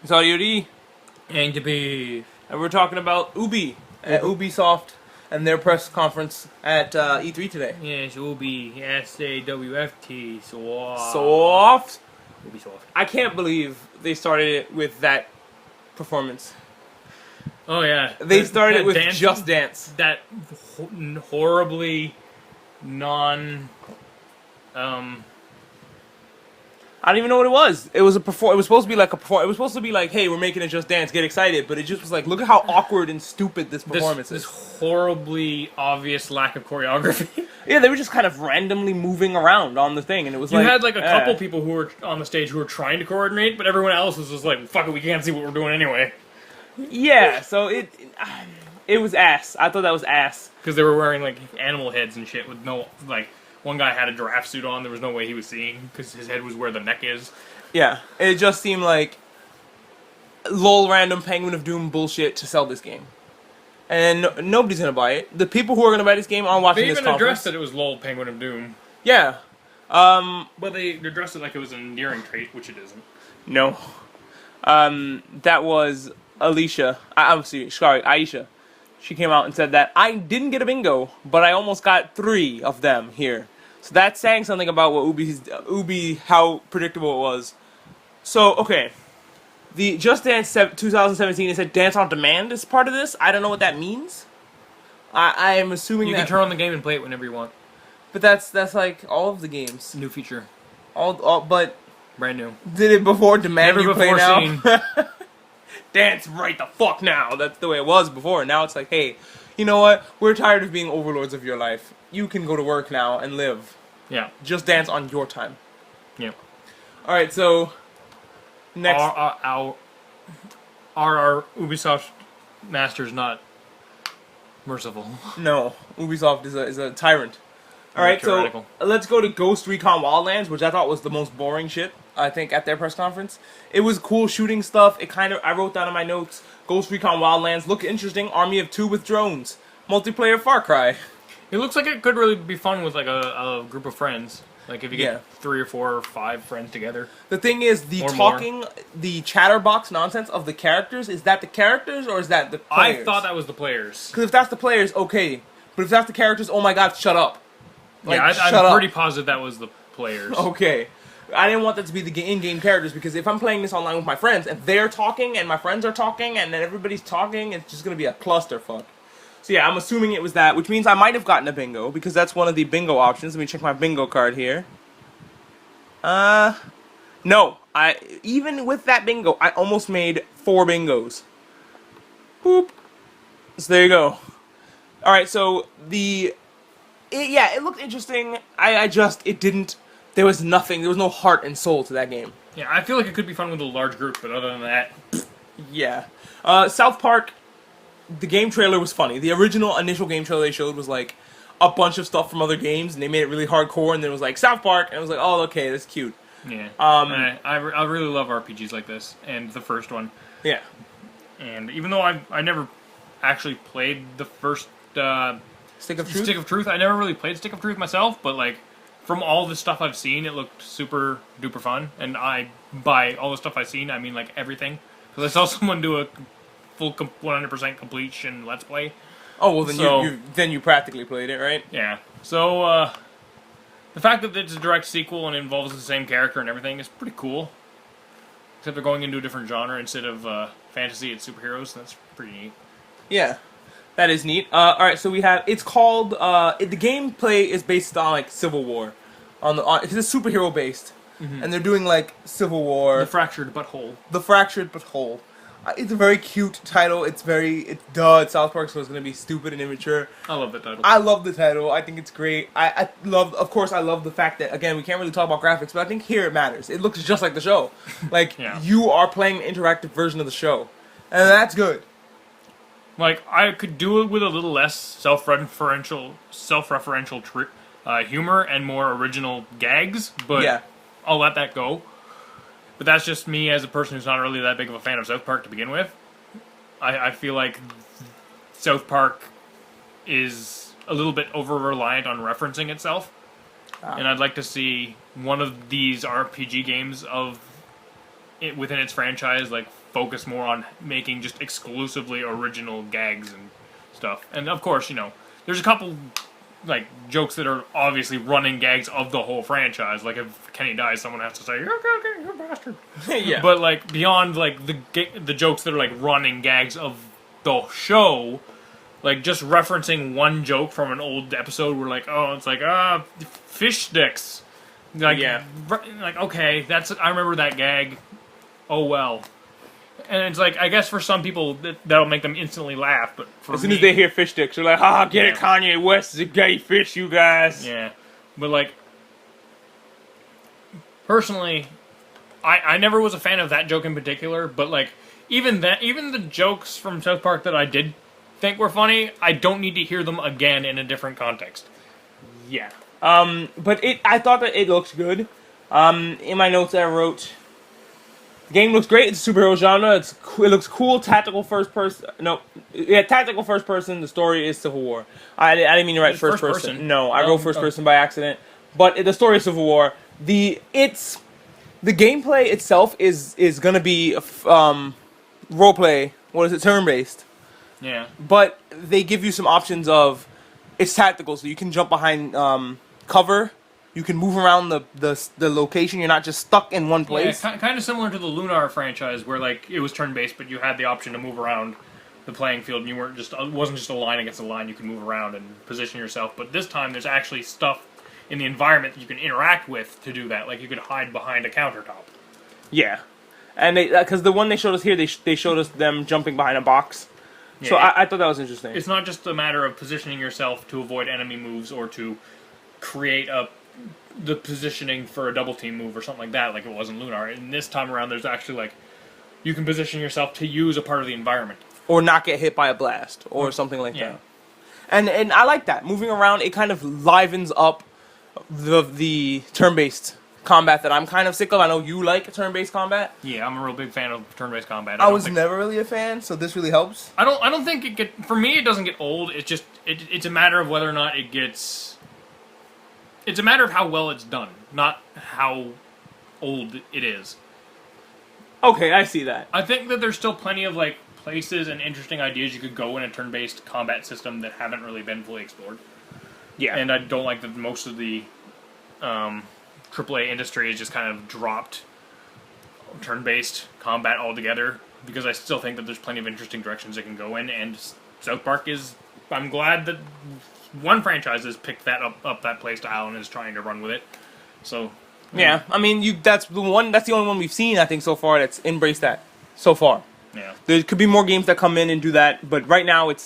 It's Audio D, And Dee Beef. and we're talking about Ubisoft, and their press conference at E3 today. Yes, Ubi. S-A-W-F-T. Soft. Ubisoft. I can't believe they started it with that performance. Oh, yeah. They started it with dance, Just Dance. That horribly non... I don't even know what it was. It was It was supposed to be like a perform. It was supposed to be like, "Hey, we're making a Just Dance, get excited!" But it just was like, look at how awkward and stupid this performance this is. horribly obvious lack of choreography. Yeah, they were just kind of randomly moving around on the thing, and it was You like had like a couple people who were on the stage who were trying to coordinate, but everyone else was just like, fuck it, we can't see what we're doing anyway. Yeah, so it was ass. I thought that was ass. Because they were wearing like animal heads and shit with no, like, one guy had a giraffe suit on, there was no way he was seeing, because his head was where the neck is. Yeah, it just seemed like lol random Penguin of Doom bullshit to sell this game. And nobody's gonna buy it. The people who are gonna buy this game aren't watching They this even conference. addressed that it was LOL Penguin of Doom. Yeah. But they addressed it like it was an endearing trait, which it isn't. No. That was Alicia. I'm sorry, Aisha. She came out and said that I didn't get a bingo, but I almost got 3 of them here. So that's saying something about what how predictable it was. So, okay. The Just Dance 2017, it said Dance on Demand is part of this. I don't know what that means. I am assuming You that... can turn on the game and play it whenever you want. But that's like all of the games. New feature. But... Brand new. Did it before Demand Never you play before now? seen. Dance right the fuck now. That's the way it was before. Now it's like, hey, you know what? We're tired of being overlords of your life. You can go to work now and live. Yeah. Just dance on your time. Yeah. Alright, so... Next... Are our Ubisoft masters not merciful? No. Ubisoft is a tyrant. Alright, so Tyrannical. let's go to Ghost Recon Wildlands, which I thought was the most boring shit, I think, at their press conference. It was cool shooting stuff. I wrote down in my notes, Ghost Recon Wildlands, look interesting, Army of 2 with drones. Multiplayer Far Cry. It looks like it could really be fun with like a group of friends. Like if you get 3 or 4 or 5 friends together. The thing is, the the chatterbox nonsense of the characters, is that the characters or is that the players? I thought that was the players. Because if that's the players, okay. But if that's the characters, oh my god, shut up. Like, yeah, shut I'm up. pretty positive that was the players. Okay. I didn't want that to be the in-game characters, because if I'm playing this online with my friends, and they're talking, and my friends are talking, and then everybody's talking, it's just going to be a clusterfuck. So yeah, I'm assuming it was that, which means I might have gotten a bingo, because that's one of the bingo options. Let me check my bingo card here. No. Even with that bingo, I almost made 4 bingos. Boop. So there you go. Alright, so it looked interesting. It didn't, there was nothing, there was no heart and soul to that game. Yeah, I feel like it could be fun with a large group, but other than that... Yeah. South Park, the game trailer was funny. The initial game trailer they showed was like a bunch of stuff from other games, and they made it really hardcore, and then it was like, South Park, and I was like, oh, okay, that's cute. Yeah. I really love RPGs like this, and the first one. Yeah. And even though I never actually played the first... Stick of Truth? Stick of Truth. I never really played Stick of Truth myself, but like from all the stuff I've seen, it looked super duper fun. And by all the stuff I've seen, I mean like everything. Because I saw someone do a full 100% completion Let's Play. Oh well, then you practically played it, right? Yeah. So the fact that it's a direct sequel and involves the same character and everything is pretty cool. Except they're going into a different genre instead of fantasy and superheroes. That's pretty neat. Yeah. That is neat. Alright, so we have, it's called, the gameplay is based on, like, Civil War. It's superhero based. Mm-hmm. And they're doing, like, Civil War. The Fractured But Whole. The Fractured But Whole. It's a very cute title. It's South Park, so it's gonna be stupid and immature. I love that title. I love the title. I think it's great. I love the fact that, again, we can't really talk about graphics, but I think here it matters. It looks just like the show. Like, yeah. You are playing an interactive version of the show. And that's good. Like, I could do it with a little less self-referential humor and more original gags, but yeah. I'll let that go. But that's just me as a person who's not really that big of a fan of South Park to begin with. I feel like South Park is a little bit over-reliant on referencing itself. And I'd like to see one of these RPG games of within its franchise, like, focus more on making just exclusively original gags and stuff. And of course, there's a couple like jokes that are obviously running gags of the whole franchise. Like if Kenny dies, someone has to say, "Okay, you bastard." Yeah. But like beyond like the jokes that are like running gags of the show, like just referencing one joke from an old episode, we're like, oh, it's like fish sticks. Like, like okay, I remember that gag. Oh well. And it's like, I guess for some people, that'll make them instantly laugh, but for as soon as they hear fish sticks, they're like, get it, Kanye West is a gay fish, you guys. Yeah. But, like, personally, I never was a fan of that joke in particular, but, like, even the jokes from South Park that I did think were funny, I don't need to hear them again in a different context. Yeah. But I thought that it looks good. In my notes I wrote, the game looks great. It's a superhero genre. It looks cool. Tactical first person. No, yeah, tactical first person. The story is Civil War. I didn't mean to write first person. No, I wrote first person by accident. But the story is Civil War. The gameplay itself is gonna be roleplay. What is it? Turn based. Yeah. But they give you some options of it's tactical, so you can jump behind cover. You can move around the location. You're not just stuck in one place. Yeah, kind of similar to the Lunar franchise, where like it was turn-based, but you had the option to move around the playing field, and it wasn't just a line against a line. You can move around and position yourself. But this time, there's actually stuff in the environment that you can interact with to do that. Like you could hide behind a countertop. Yeah, and because the one they showed us here, they showed us them jumping behind a box. Yeah, so I thought that was interesting. It's not just a matter of positioning yourself to avoid enemy moves or to create the positioning for a double team move or something like that, like it was in Lunar. And this time around, there's actually like you can position yourself to use a part of the environment or not get hit by a blast or something like that. And I like that moving around. It kind of livens up the turn-based combat that I'm kind of sick of. I know you like turn-based combat. Yeah, I'm a real big fan of turn-based combat. I was never really a fan, so this really helps. I don't think for me it doesn't get old. It's just it's a matter of whether or not it gets. It's a matter of how well it's done, not how old it is. Okay, I see that. I think that there's still plenty of like places and interesting ideas you could go in a turn-based combat system that haven't really been fully explored. Yeah. And I don't like that most of the AAA industry has just kind of dropped turn-based combat altogether, because I still think that there's plenty of interesting directions it can go in, and South Park is... I'm glad that one franchise has picked that up that play style and is trying to run with it. So... Yeah, I mean, that's the only one we've seen, I think, so far that's embraced that so far. Yeah. There could be more games that come in and do that, but right now it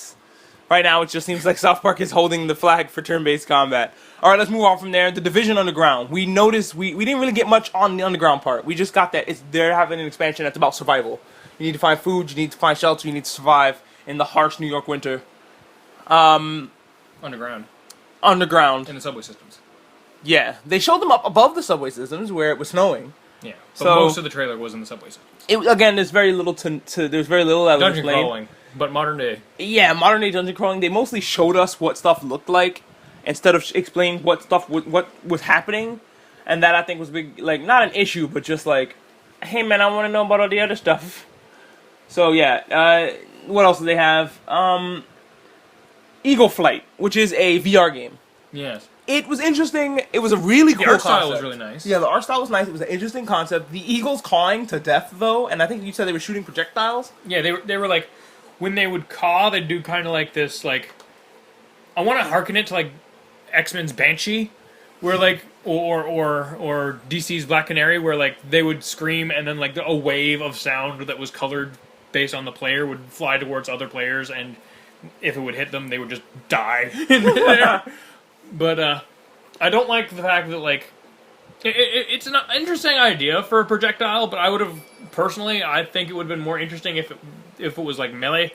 just seems like South Park is holding the flag for turn-based combat. All right, let's move on from there. The Division Underground. We noticed we didn't really get much on the underground part. We just got that they're having an expansion that's about survival. You need to find food, you need to find shelter, you need to survive in the harsh New York winter. Underground. Underground. In the subway systems. Yeah, they showed them up above the subway systems where it was snowing. Yeah, but most of the trailer was in the subway systems. Again, there's very little there's very little that was Dungeon crawling, but modern day. Yeah, modern day dungeon crawling. They mostly showed us what stuff looked like instead of explaining what was happening, and that I think was big. Like not an issue, but just like, hey man, I want to know about all the other stuff. So yeah, what else do they have? Eagle Flight, which is a VR game. Yes. It was interesting. It was a really cool concept. The art style was really nice. Yeah, the art style was nice. It was an interesting concept. The eagles cawing to death, though, and I think you said they were shooting projectiles. Yeah, they were like, when they would caw, they'd do kind of like this, like, I want to harken it to like X-Men's Banshee, where like, or DC's Black Canary, where like they would scream and then like a wave of sound that was colored based on the player would fly towards other players, and if it would hit them, they would just die in midair. But I don't like the fact that, like, it's an interesting idea for a projectile, but I would have, personally, I think it would have been more interesting if it was, like, melee.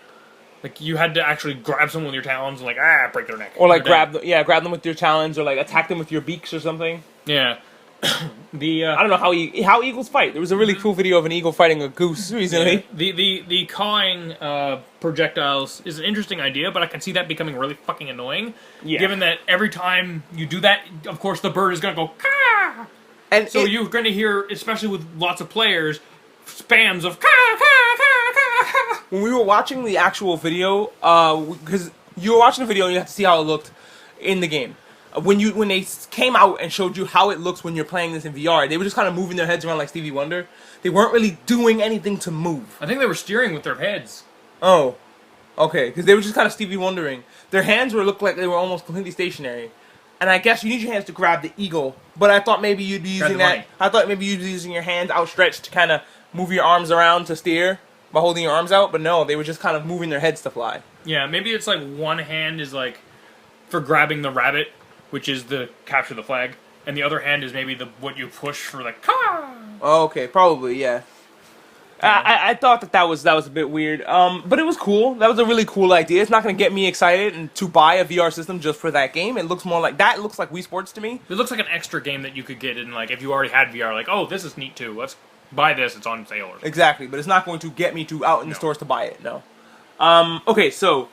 Like, you had to actually grab someone with your talons and, like, break their neck. Or, like, grab them with your talons, or, like, attack them with your beaks or something. Yeah. I don't know how eagles fight. There was a really cool video of an eagle fighting a goose recently. Yeah. The cawing projectiles is an interesting idea, but I can see that becoming really fucking annoying. Yeah. Given that every time you do that, of course the bird is going to go caw! And so you're going to hear, especially with lots of players, spams of ka ka ka ka. When we were watching the actual video, because you were watching the video and you have to see how it looked in the game. When they came out and showed you how it looks when you're playing this in VR, they were just kind of moving their heads around like Stevie Wonder. They weren't really doing anything to move. I think they were steering with their heads. Oh, okay, because they were just kind of Stevie Wondering. Their hands looked like they were almost completely stationary. And I guess you need your hands to grab the eagle, but I thought maybe you'd be using that. I thought maybe you'd be using your hands outstretched to kind of move your arms around to steer by holding your arms out, but no, they were just kind of moving their heads to fly. Yeah, maybe it's like one hand is like for grabbing the rabbit, which is the capture the flag, and the other hand is maybe the what you push for the car. Oh, okay, probably, yeah. I thought that was a bit weird, but it was cool. That was a really cool idea. It's not going to get me excited and to buy a VR system just for that game. It looks more like that. It looks like Wii Sports to me. It looks like an extra game that you could get in, like if you already had VR. Like, oh, this is neat too. Let's buy this. It's on sale. Or something. Exactly, but it's not going to get me to out in the stores to buy it. No. Okay, so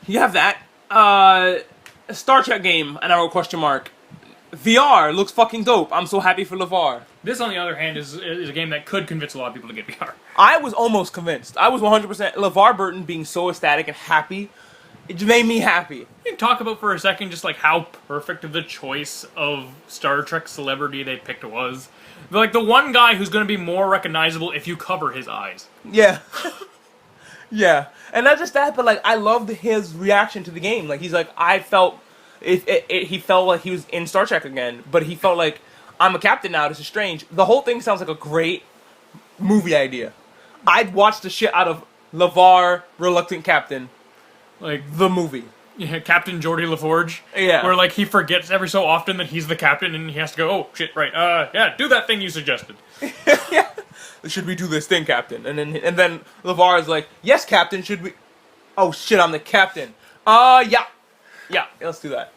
you have that Star Trek game, and I wrote question mark. VR looks fucking dope. I'm so happy for LeVar. This, on the other hand, is a game that could convince a lot of people to get VR. I was almost convinced. I was 100%. LeVar Burton being so ecstatic and happy, it made me happy. You can talk about for a second just like how perfect of the choice of Star Trek celebrity they picked was. Like the one guy who's going to be more recognizable if you cover his eyes. Yeah. Yeah. And not just that, but like I loved his reaction to the game. Like he's like, I felt... he felt like he was in Star Trek again, but he felt like, I'm a captain now, this is strange. The whole thing sounds like a great movie idea. I'd watch the shit out of LeVar, Reluctant Captain, like the movie. Yeah, Captain Geordie LaForge. Yeah. Where like he forgets every so often that he's the captain and he has to go, oh shit, right, yeah, do that thing you suggested. Yeah. Should we do this thing, Captain? And then LeVar is like, yes, Captain, should we... Oh shit, I'm the captain. Yeah. Yeah, let's do that.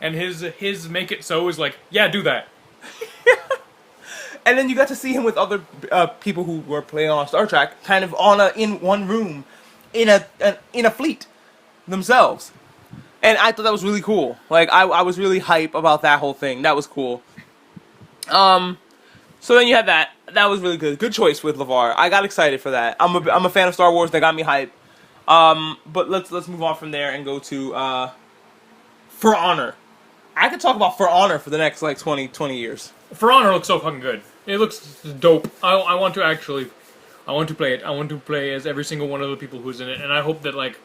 And his make it so is like, yeah, do that. And then you got to see him with other people who were playing on Star Trek, kind of in one room, in a fleet themselves. And I thought that was really cool. Like I was really hype about that whole thing. That was cool. So then you had that. That was really good. Good choice with LeVar. I got excited for that. I'm a fan of Star Wars. That got me hype. But let's move on from there and go to For Honor. I could talk about For Honor for the next like 20 years. For Honor looks so fucking good. It looks dope. I want to play it. I want to play as every single one of the people who's in it, and I hope that like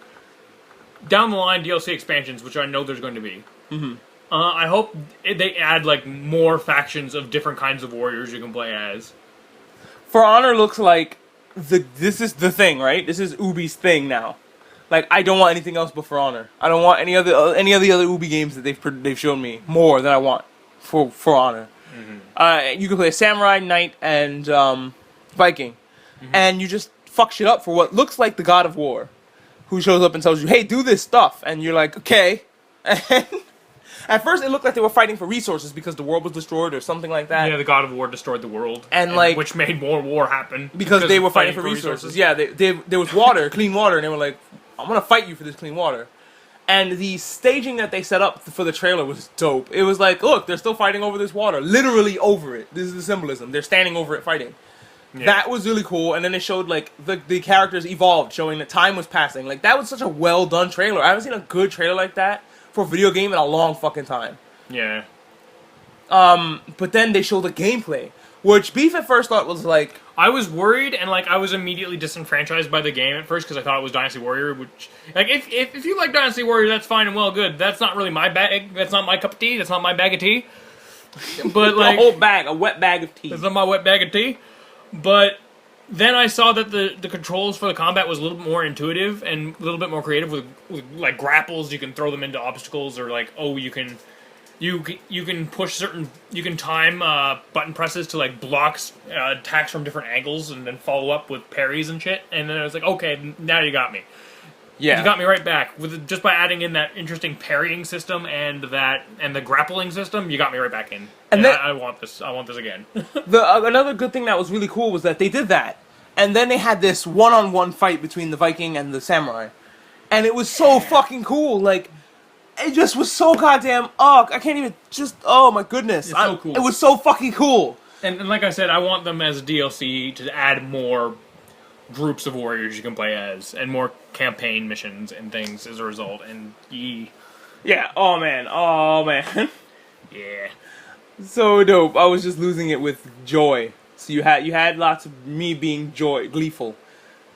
down the line DLC expansions, which I know there's going to be. Mm-hmm. I hope they add like more factions of different kinds of warriors you can play as. For Honor looks like this is the thing, right? This is Ubi's thing now. Like I don't want anything else but For Honor. I don't want any of the other Ubi games that they've shown me more than I want for Honor. Mm-hmm. You can play a Samurai, Knight, and Viking, and you just fuck shit up for what looks like the God of War, who shows up and tells you, "Hey, do this stuff," and you're like, "Okay." And at first, it looked like they were fighting for resources because the world was destroyed or something like that. Yeah, the God of War destroyed the world, and like which made more war happen because they were fighting for resources. Yeah, there was water, clean water, and they were like, "I'm gonna fight you for this clean water." And the staging that they set up for the trailer was dope. It was like, look, they're still fighting over this water, literally over it. This is the symbolism. They're standing over it fighting. Yeah. That was really cool. And then they showed like the characters evolved, showing that time was passing. Like that was such a well done trailer. I haven't seen a good trailer like that for a video game in a long fucking time. Yeah. But then they showed the gameplay, which Beef at first thought was like... I was worried, and like I was immediately disenfranchised by the game at first because I thought it was Dynasty Warrior. Which, like, if you like Dynasty Warrior, that's fine and well, good. That's not really my bag. That's not my cup of tea. That's not my bag of tea. But like a whole bag, a wet bag of tea. That's not my wet bag of tea. But then I saw that the controls for the combat was a little bit more intuitive and a little bit more creative with like grapples. You can throw them into obstacles, or like you can push certain... You can time button presses to, like, block attacks from different angles and then follow up with parries and shit. And then I was like, okay, now you got me. Yeah. You got me right back. Just by adding in that interesting parrying system and the grappling system, you got me right back in. And then, I want this. I want this again. Another good thing that was really cool was that they did that. And then they had this one-on-one fight between the Viking and the Samurai. And it was so fucking cool. Like... It just was so goddamn... Oh, I can't even just... Oh, my goodness. It's so cool. It was so fucking cool. And like I said, I want them as DLC to add more groups of warriors you can play as, and more campaign missions and things as a result. And Yeah. Oh man. Oh man. yeah. So dope. I was just losing it with joy. So you had lots of me being gleeful.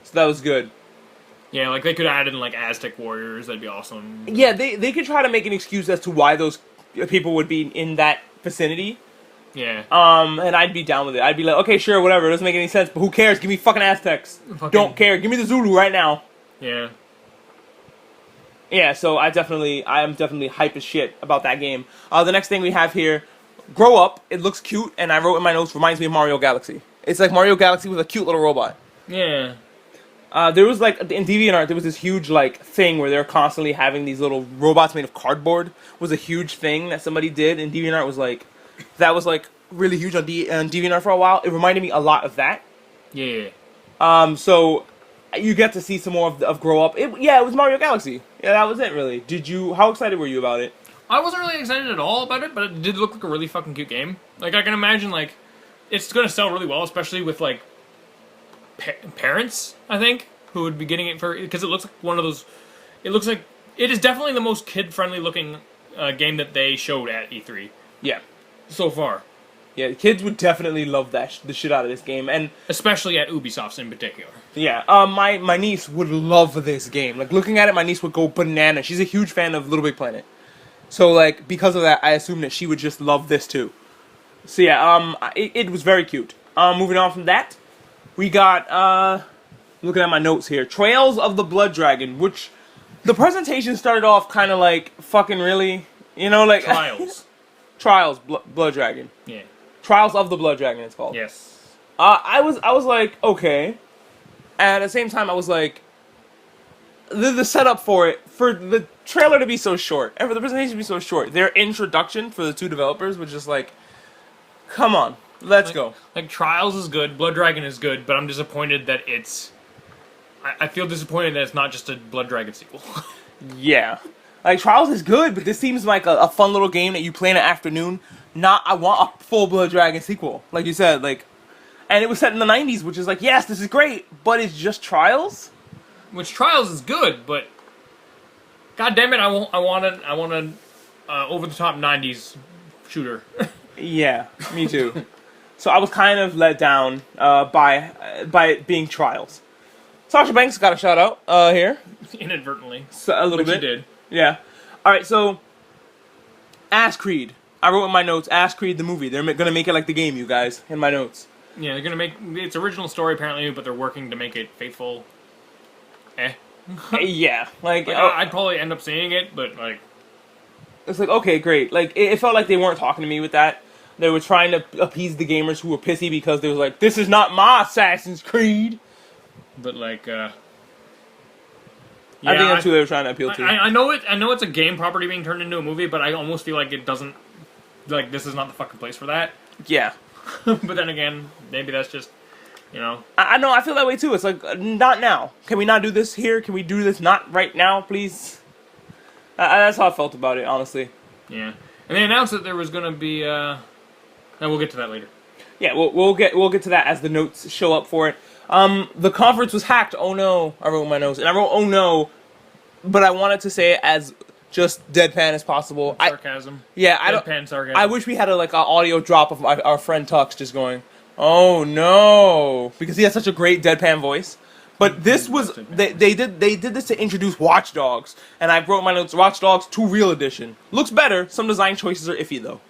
So that was good. Yeah, like they could add in like Aztec warriors. That'd be awesome. Yeah, they could try to make an excuse as to why those people would be in that vicinity. Yeah. And I'd be down with it. I'd be like, okay, sure, whatever. It doesn't make any sense, but who cares? Give me fucking Aztecs. Don't care. Give me the Zulu right now. Yeah. Yeah, so I am definitely hype as shit about that game. The next thing we have here, Grow Up. It looks cute, and I wrote in my notes, reminds me of Mario Galaxy. It's like Mario Galaxy with a cute little robot. Yeah. There was like in DeviantArt, there was this huge like thing where they're constantly having these little robots made of cardboard. Was a huge thing that somebody did, and DeviantArt was like, that was like really huge on DeviantArt for a while. It reminded me a lot of that. Yeah. So you get to see some more of Grow Up. It was Mario Galaxy. Yeah, that was it really. How excited were you about it? I wasn't really excited at all about it, but it did look like a really fucking cute game. Like I can imagine like it's gonna sell really well, especially with like parents, I think, who would be getting it because it looks like one of those. It looks like it is definitely the most kid-friendly looking game that they showed at E3. Yeah, so far. Yeah, kids would definitely love the shit out of this game, and especially at Ubisoft in particular. Yeah, my niece would love this game. Like looking at it, my niece would go bananas. She's a huge fan of Little Big Planet, so like because of that, I assume that she would just love this too. So yeah, it was very cute. Moving on from that. We got, looking at my notes here, Trails of the Blood Dragon, which the presentation started off kind of like, fucking really? You know, like... Trials. Trials, Blood Dragon. Yeah. Trials of the Blood Dragon, it's called. Yes. I was like, okay. And at the same time, I was like, the setup for it, for the trailer to be so short, and for the presentation to be so short, their introduction for the two developers was just like, come on. Let's go. Like, Trials is good, Blood Dragon is good, but I'm disappointed that it's... I feel disappointed that it's not just a Blood Dragon sequel. Yeah. Like, Trials is good, but this seems like a fun little game that you play in the afternoon. I want a full Blood Dragon sequel, like you said, like... And it was set in the 90s, which is like, yes, this is great, but it's just Trials? Which Trials is good, but... God damn it, I want an over-the-top 90s shooter. Yeah, me too. So I was kind of let down by it being Trials. Sasha Banks got a shout out here. Inadvertently. So, a little bit. She did. Yeah. Alright, so Ass Creed. I wrote in my notes, Ass Creed the movie. They're gonna make it like the game, you guys, in my notes. Yeah, they're gonna make its original story apparently, but they're working to make it faithful. Yeah. Like I'd probably end up seeing it, but like... It's like, okay, great. Like, it felt like they weren't talking to me with that. They were trying to appease the gamers who were pissy because they was like, this is not my Assassin's Creed. But like, yeah, I think that's who they were trying to appeal to. I know it's a game property being turned into a movie, but I almost feel like it doesn't, like, this is not the fucking place for that. Yeah. But then again, maybe that's just, you know. I know, I feel that way too. It's like, not now. Can we not do this here? Can we do this not right now, please? That's how I felt about it, honestly. Yeah. And they announced that there was going to be, and we'll get to that later. Yeah, we'll get to that as the notes show up for it. The conference was hacked. Oh no, I wrote in my notes, and I wrote oh no, but I wanted to say it as just deadpan as possible. Sarcasm. Deadpan sarcasm. I wish we had an audio drop of our friend Tux just going, oh no, because he has such a great deadpan voice. But this was they did this to introduce Watch Dogs, and I wrote in my notes Watch Dogs 2 Real Edition. Looks better. Some design choices are iffy though.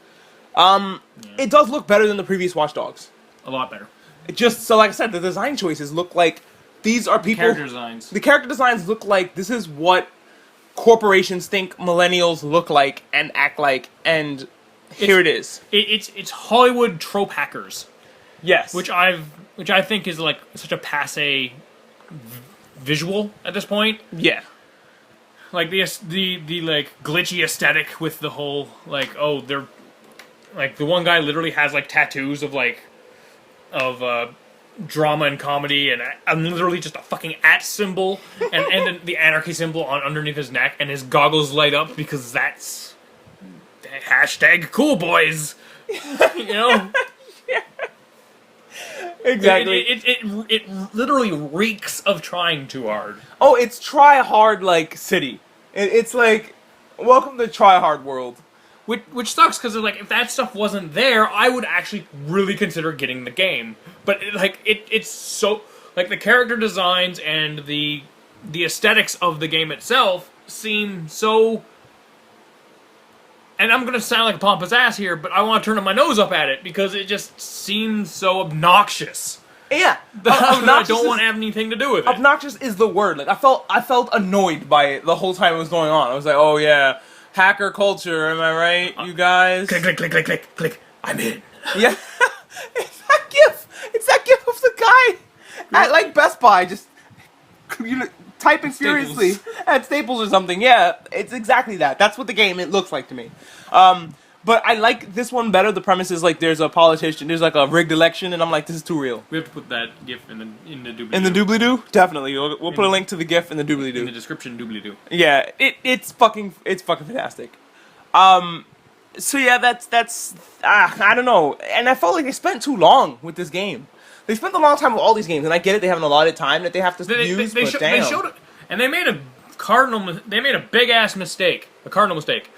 It does look better than the previous Watch Dogs. A lot better. It just, so like I said, the design choices look like these are people... Character designs. The character designs look like this is what corporations think millennials look like and act like, and here it is. It's Hollywood trope hackers. Yes. Which I think is like such a passé visual at this point. Yeah. Like the like glitchy aesthetic with the whole like, oh, they're like the one guy literally has like tattoos of like drama and comedy, and I'm literally just a fucking @ symbol and then the anarchy symbol on underneath his neck, and his goggles light up because that's hashtag cool boys. You know? Yeah. Exactly. It literally reeks of trying too hard. Oh, it's try hard like city. It's like, welcome to try hard world. Which sucks because like if that stuff wasn't there, I would actually really consider getting the game. But it's so like the character designs and the aesthetics of the game itself seem so. And I'm gonna sound like a pompous ass here, but I want to turn my nose up at it because it just seems so obnoxious. Yeah, I don't want to have anything to do with it. Obnoxious is the word. Like I felt annoyed by it the whole time it was going on. I was like, oh yeah, hacker culture. Am I right, you guys? Click, click, click, click, click, click. I'm in. Yeah, it's that gif. It's that gif of the guy at like Best Buy just typing furiously at Staples or something. Yeah, it's exactly that. That's what the game it looks like to me. But I like this one better. The premise is like there's a politician, there's like a rigged election, and I'm like, this is too real. We have to put that GIF in the doobly-doo. In the doobly-doo? Definitely. We'll put a link to the GIF in the doobly-doo. In the description, doobly-doo. Yeah, it's fucking fantastic. So yeah, that's I don't know, and I felt like they spent too long with this game. They spent a long time with all these games, and I get it. They have an allotted time that they have to use. They showed it, and they made a big ass mistake, a cardinal mistake,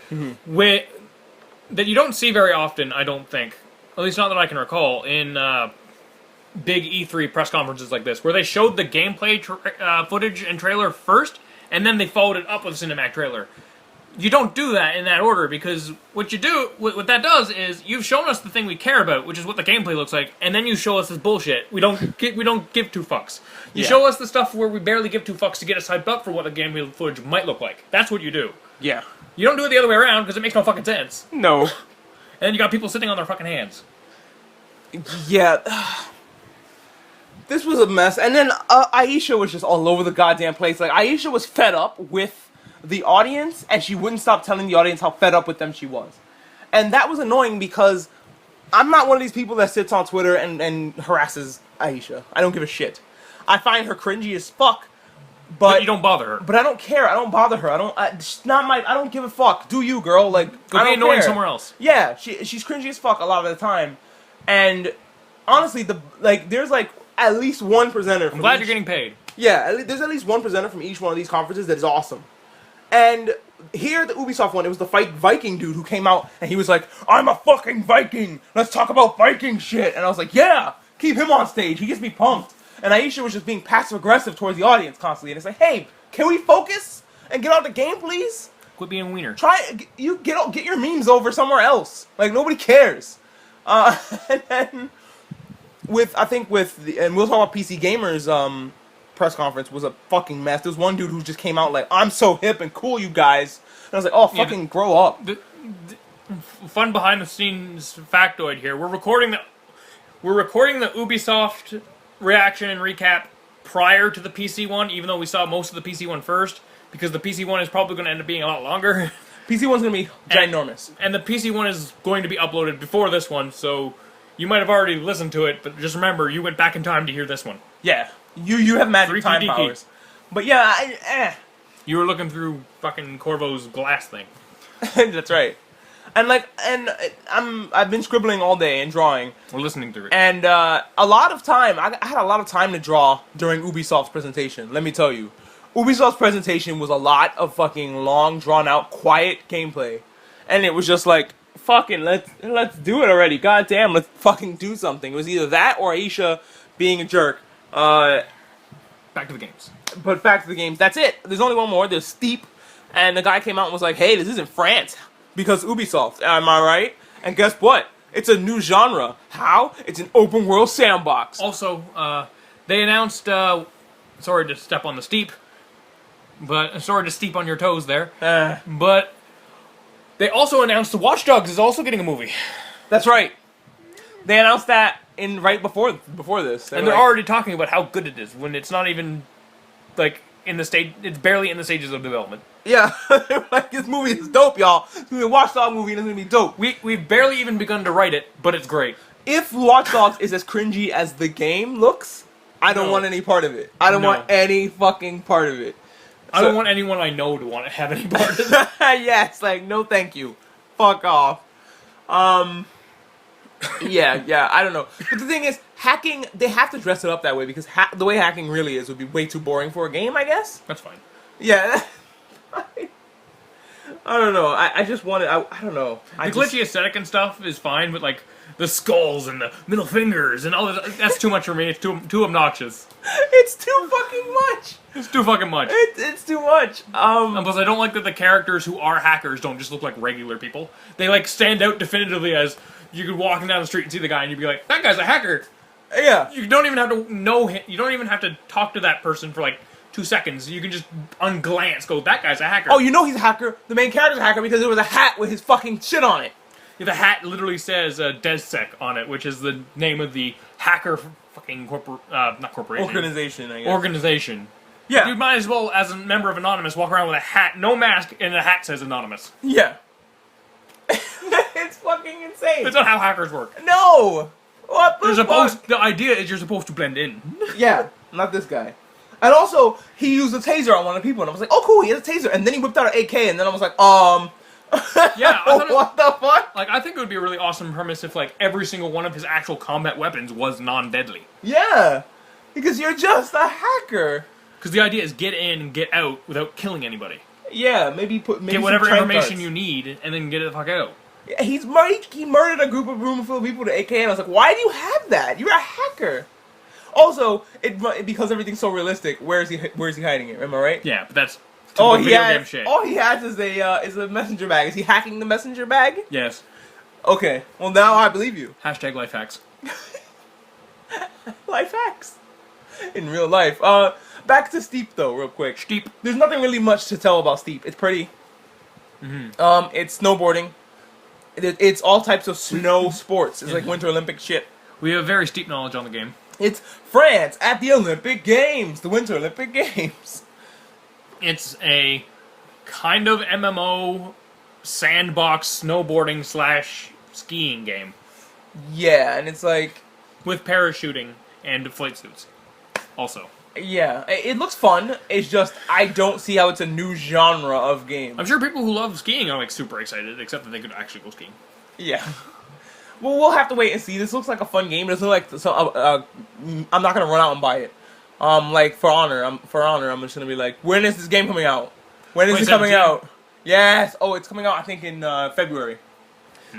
that you don't see very often. I don't think, at least not that I can recall, in big E3 press conferences like this, where they showed the gameplay footage and trailer first, and then they followed it up with a cinematic trailer. You don't do that in that order, because what that does is you've shown us the thing we care about, which is what the gameplay looks like, and then you show us this bullshit. We don't give two fucks. You show us the stuff where we barely give two fucks to get us hyped up for what the gameplay footage might look like. That's what you do. Yeah. You don't do it the other way around, because it makes no fucking sense. No. And then you got people sitting on their fucking hands. Yeah. This was a mess. And then Aisha was just all over the goddamn place. Like, Aisha was fed up with the audience, and she wouldn't stop telling the audience how fed up with them she was. And that was annoying because I'm not one of these people that sits on Twitter and harasses Aisha. I don't give a shit. I find her cringy as fuck, but you don't bother her. But I don't care. I don't bother her. I don't give a fuck. Do you, girl? Like, go be annoying somewhere else. Yeah, she's cringy as fuck a lot of the time. And honestly, there's like at least one presenter. I'm glad you're getting paid. Yeah, there's at least one presenter from each one of these conferences that is awesome. And here at the Ubisoft one, it was the Viking dude who came out and he was like, I'm a fucking Viking! Let's talk about Viking shit! And I was like, yeah! Keep him on stage, he gets me pumped. And Aisha was just being passive-aggressive towards the audience constantly. And it's like, hey, can we focus and get on the game, please? Quit being a wiener. Get your memes over somewhere else. Like, nobody cares. And then, and we'll talk about PC Gamers, press conference was a fucking mess. There's one dude who just came out like, I'm so hip and cool, you guys. And I was like, oh, fucking grow up. The fun behind the scenes factoid here. We're recording the Ubisoft reaction and recap prior to the PC one, even though we saw most of the PC one first, because the PC one is probably going to end up being a lot longer. PC one's going to be ginormous. And the PC one is going to be uploaded before this one, so you might have already listened to it, but just remember, you went back in time to hear this one. Yeah. You have magic time powers. But yeah, You were looking through fucking Corvo's glass thing. That's right. And I've been scribbling all day and drawing. We're listening through it. And I had a lot of time to draw during Ubisoft's presentation. Let me tell you, Ubisoft's presentation was a lot of fucking long, drawn out, quiet gameplay, and it was just like, fucking let's do it already. God damn, let's fucking do something. It was either that or Aisha being a jerk. Back to the games. But back to the games. That's it. There's only one more. There's Steep. And the guy came out and was like, hey, this isn't France. Because Ubisoft. Am I right? And guess what? It's a new genre. How? It's an open world sandbox. Also, they announced, sorry to step on the steep, but sorry to steep on your toes there. But they also announced the Watch Dogs is also getting a movie. That's right. They announced that right before this. And they're already talking about how good it is when it's not even like in the stage. It's barely in the stages of development. Yeah, like this movie is dope, y'all. It's gonna be a Watch Dogs movie and it's gonna be dope. We've barely even begun to write it, but it's great. If Watch Dogs is as cringy as the game looks, I don't want any part of it. I don't want any fucking part of it. I don't want anyone I know to want to have any part of it. Yeah, it's like, no thank you. Fuck off. Yeah, I don't know. But the thing is, hacking, they have to dress it up that way because the way hacking really is would be way too boring for a game, I guess. That's fine. Yeah. I don't know. I just wanted. I don't know. The glitchy aesthetic and stuff is fine, but like the skulls and the middle fingers and all that's too much for me. It's too obnoxious. It's too fucking much. It's too fucking much. It's too much. And plus, I don't like that the characters who are hackers don't just look like regular people. They like stand out definitively as you could walk down the street and see the guy and you'd be like, that guy's a hacker. Yeah. You don't even have to know him. You don't even have to talk to that person for like 2 seconds. You can just on glance go, that guy's a hacker. Oh, you know he's a hacker. The main character's a hacker because there was a hat with his fucking shit on it. Yeah, the hat literally says DesSec on it, which is the name of the hacker fucking not corporation. Organization, I guess. Organization. Yeah. You might as well, as a member of Anonymous, walk around with a hat, no mask, and the hat says Anonymous. Yeah. It's fucking insane. That's not how hackers work. No! What the fuck? The idea is you're supposed to blend in. Yeah, not this guy. And also, he used a taser on one of the people, and I was like, oh cool, he has a taser. And then he whipped out an AK, and then I was like, Yeah, what the fuck? Like, I think it would be a really awesome premise if, like, every single one of his actual combat weapons was non-deadly. Yeah, because you're just a hacker. Because the idea is get in and get out without killing anybody. Yeah, maybe get whatever information you need, and then get it the fuck out. Yeah, he murdered a room full of people with an AK, and I was like, why do you have that? You're a hacker. Also, because everything's so realistic, where is he hiding it? Am I right? Yeah, but that's all video game shit. All he has is a messenger bag. Is he hacking the messenger bag? Yes. Okay. Well, now I believe you. Hashtag life hacks. Life hacks. In real life. Back to Steep though, real quick. Steep. There's nothing really much to tell about Steep. It's pretty. It's snowboarding. It's all types of snow sports. It's like Winter Olympic shit. We have very steep knowledge on the game. It's France at the Olympic Games, the Winter Olympic Games. It's a kind of MMO sandbox snowboarding / skiing game. Yeah, and it's like with parachuting and flight suits. Also. Yeah, it looks fun. It's just I don't see how it's a new genre of game. I'm sure people who love skiing are like super excited, except that they could actually go skiing. Yeah. Well, we'll have to wait and see. This looks like a fun game. It doesn't look like I'm not gonna run out and buy it. Like For Honor, I'm just gonna be like, when is this game coming out? When is it coming out? Yes. Oh, it's coming out. I think in February.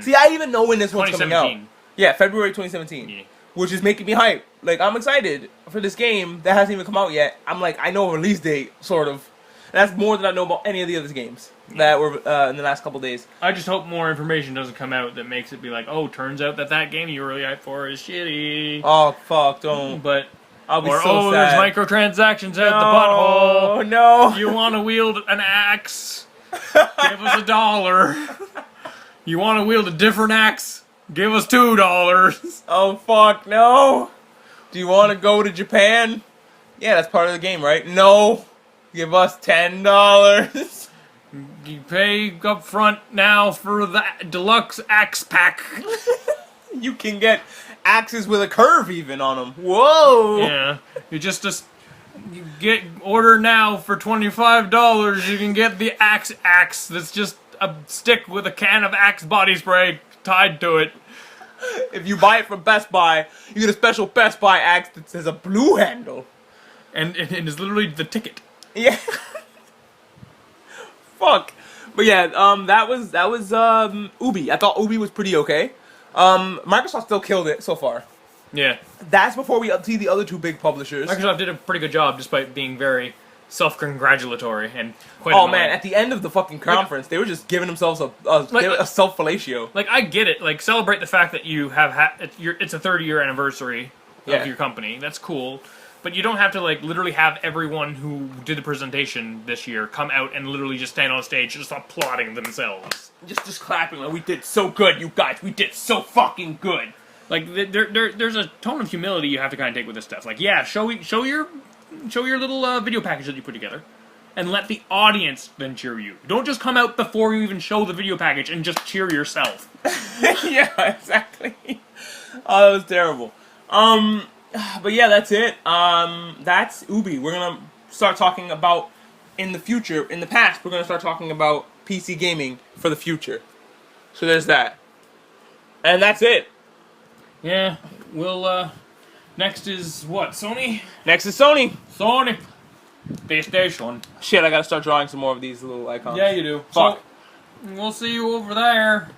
See, I even know when this one's coming out. Yeah, February 2017. Yeah. Which is making me hype. Like, I'm excited for this game that hasn't even come out yet. I'm like, I know a release date, sort of. And that's more than I know about any of the other games that were in the last couple days. I just hope more information doesn't come out that makes it be like, oh, turns out that game you were really hyped for is shitty. Oh, fuck, don't. But, I'll be so sad. There's microtransactions out the butthole. Oh, no. You want to wield an axe? Give us $1. You want to wield a different axe? Give us $2. Oh, fuck, no. Do you want to go to Japan? Yeah, that's part of the game, right? No. Give us $10. You pay up front now for the deluxe axe pack. You can get axes with a curve even on them. Whoa. Yeah. You get order now for $25. You can get the axe that's just a stick with a can of Axe body spray tied to it. If you buy it from Best Buy, you get a special Best Buy axe that says a blue handle. And it's literally the ticket. Yeah. Fuck. But yeah, that was Ubi. I thought Ubi was pretty okay. Microsoft still killed it so far. Yeah. That's before we see the other two big publishers. Microsoft did a pretty good job despite being very self-congratulatory and quite Oh annoying. Man, at the end of the fucking conference, they were just giving themselves a self-fellatio. Like, I get it. Like, celebrate the fact that you have it's a 30-year anniversary of your company. That's cool. But you don't have to, like, literally have everyone who did the presentation this year come out and literally just stand on stage just applauding themselves. Just clapping like, we did so good, you guys. We did so fucking good. Like, there's a tone of humility you have to kind of take with this stuff. Like, yeah, show your little video package that you put together, and let the audience then cheer you. Don't just come out before you even show the video package and just cheer yourself. Yeah, exactly. Oh, that was terrible. But yeah, that's it. That's Ubi. We're gonna start talking about in the past, we're gonna start talking about PC gaming for the future. So there's that. And that's it. Yeah, we'll Next is what? Sony? Next is Sony. Sony. PlayStation. Shit, I gotta start drawing some more of these little icons. Yeah, you do. Fuck. So, we'll see you over there.